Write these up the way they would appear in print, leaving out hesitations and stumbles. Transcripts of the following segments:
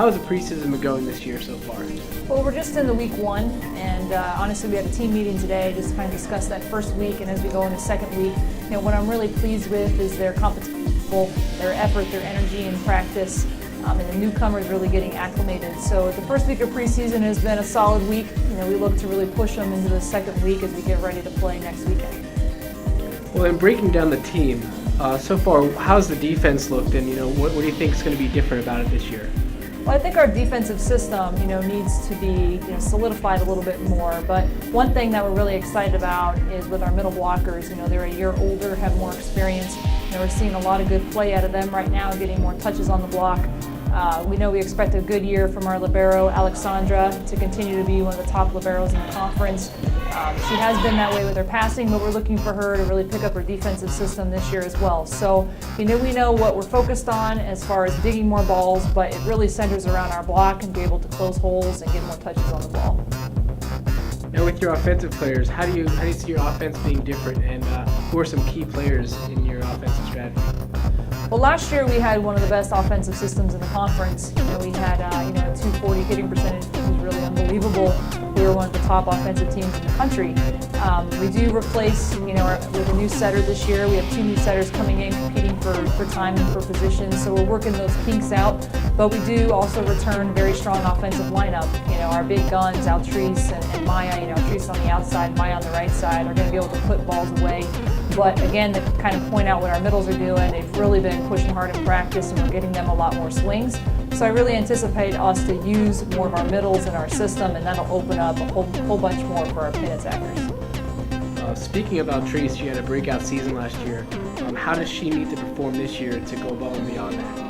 how has the preseason been going this year so far? Well, we're just in the week 1, and honestly, we had a team meeting today just to kind of discuss that first week. And as we go into second week, what I'm really pleased with is their competition level, their effort, their energy in practice, and the newcomers really getting acclimated. So the first week of preseason has been a solid week. We look to really push them into the second week as we get ready to play next weekend. Well, in breaking down the team, so far, how's the defense looked, and what do you think is going to be different about it this year? Well, I think our defensive system, needs to be solidified a little bit more. But one thing that we're really excited about is with our middle blockers. They're a year older, have more experience. We're seeing a lot of good play out of them right now, getting more touches on the block. We expect a good year from our libero, Alexandra, to continue to be one of the top liberos in the conference. She has been that way with her passing, but we're looking for her to really pick up her defensive system this year as well. So, we know what we're focused on as far as digging more balls, but it really centers around our block and be able to close holes and get more touches on the ball. Now, with your offensive players, how do you see your offense being different, and who are some key players in your offensive strategy? Well, last year we had one of the best offensive systems in the conference. We had a 240 hitting percentage, which was really unbelievable. We were one of the top offensive teams in the country. We do replace, with a new setter this year. We have 2 new setters coming in, competing for time and for position. So we're working those kinks out. But we do also return very strong offensive lineup. Our big guns, Altrese and Maya. Altrese on the outside, Maya on the right side, are going to be able to put balls away. But again, to kind of point out what our middles are doing, they've really been pushing hard in practice, and we're getting them a lot more swings. So I really anticipate us to use more of our middles in our system, and that'll open up a whole bunch more for our pin attackers. Speaking of Altrese, she had a breakout season last year. How does she need to perform this year to go above and beyond that?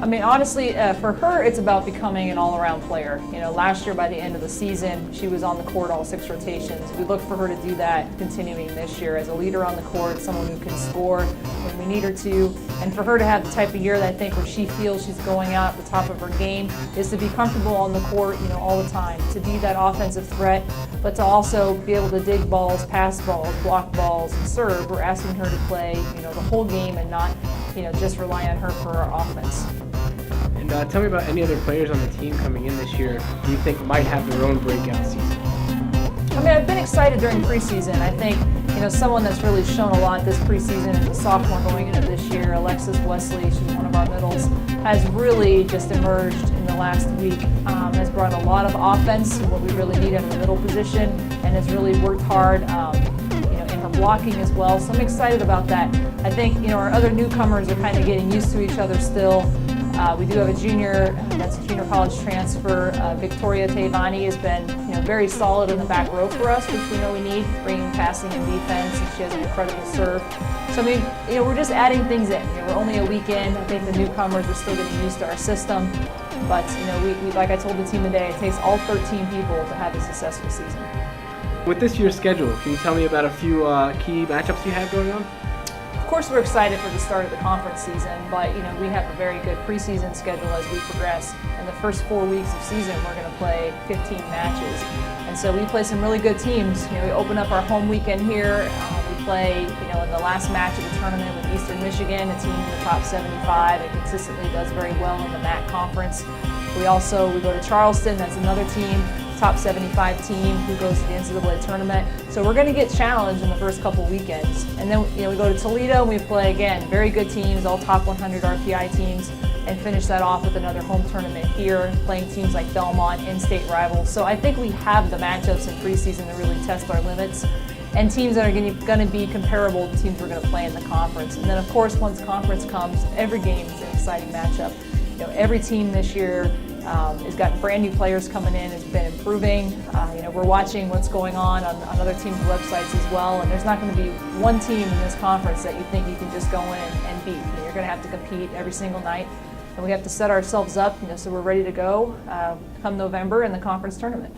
Honestly, for her, it's about becoming an all-around player. Last year by the end of the season, she was on the court all 6 rotations. We look for her to do that continuing this year as a leader on the court, someone who can score when we need her to. And for her to have the type of year that I think where she feels she's going out at the top of her game is to be comfortable on the court, all the time, to be that offensive threat, but to also be able to dig balls, pass balls, block balls, and serve. We're asking her to play, the whole game and not, just rely on her for our offense. And tell me about any other players on the team coming in this year who you think might have their own breakout season. I've been excited during preseason. I think, someone that's really shown a lot this preseason is a sophomore going into this year, Alexis Wesley. She's one of our middles, has really just emerged in the last week, has brought a lot of offense, what we really need in the middle position, and has really worked hard, in her blocking as well. So I'm excited about that. I think, our other newcomers are kind of getting used to each other still. We do have a junior, that's a junior college transfer. Victoria Tavani has been, very solid in the back row for us, which we know we need, bringing passing and defense, and she has an incredible serve. So we're just adding things in. We're only a week in. I think the newcomers are still getting used to our system, but we like I told the team today, it takes all 13 people to have a successful season. With this year's schedule, can you tell me about a few key matchups you have going on? Of course, we're excited for the start of the conference season, but we have a very good preseason schedule as we progress. In the first 4 weeks of season, we're going to play 15 matches, and so we play some really good teams. We open up our home weekend here. We play, in the last match of the tournament with Eastern Michigan, a team in the top 75 and consistently does very well in the MAC conference. We go to Charleston. That's another team, top 75 team who goes to the NCAA tournament. So we're going to get challenged in the first couple weekends. And then we go to Toledo and we play, again, very good teams, all top 100 RPI teams, and finish that off with another home tournament here, playing teams like Belmont, in-state rivals. So I think we have the matchups in preseason to really test our limits, and teams that are going to be comparable to teams we're going to play in the conference. And then, of course, once conference comes, every game is an exciting matchup. Every team this year has got brand new players coming in, has been improving. We're watching what's going on other teams' websites as well, and there's not going to be one team in this conference that you think you can just go in and beat. You're going to have to compete every single night, and we have to set ourselves up, so we're ready to go come November in the conference tournament.